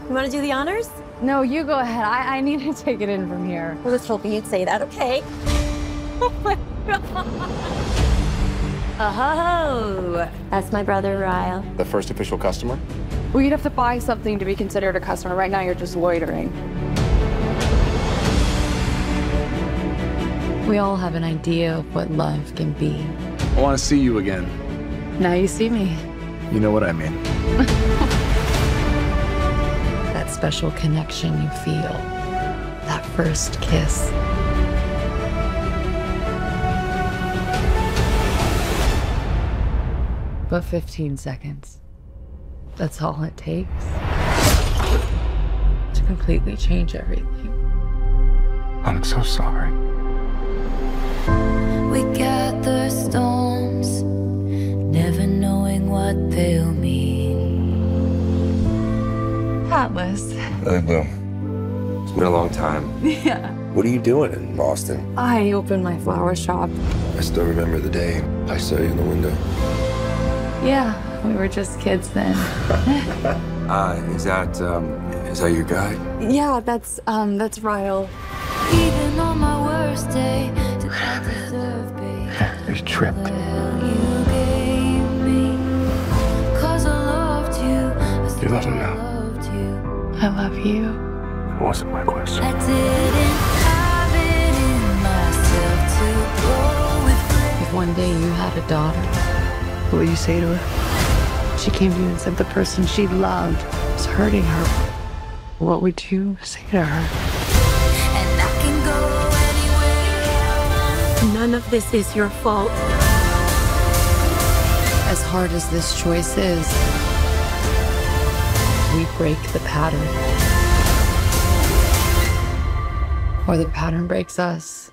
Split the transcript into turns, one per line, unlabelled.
You want to do the honors?
No, you go ahead. I need to take it in from here.
I was hoping you'd say that, okay? Oh my God. Oh, that's my brother, Ryle.
The first official customer?
Well, you'd have to buy something to be considered a customer. Right now, you're just loitering.
We all have an idea of what love can be.
I want to see you again.
Now you see me.
You know what I mean.
That special connection you feel. That first kiss. But 15 seconds. That's all it takes to completely change everything.
I'm so sorry.
We gather storms, never knowing what they'll mean.
Atlas.
Lily Bloom. It's been a long time.
Yeah.
What are you doing in Boston?
I opened my flower shop.
I still remember the day I saw you in the window.
Yeah, we were just kids then.
Is that your guy?
Yeah, that's Ryle.
Even on my worst day, did I deserve me?
You tripped.
You gave me, 'cause I loved you.
You love him now.
I love you.
It wasn't my question.
I didn't have it in myself to go with grace.
If one day you had a daughter,
What would you say to her? She came to you and said the person she loved was hurting her. What would you say to her?
And I can go anywhere.
None of this is your fault.
as hard as this choice is, we break the pattern. Or the pattern breaks us.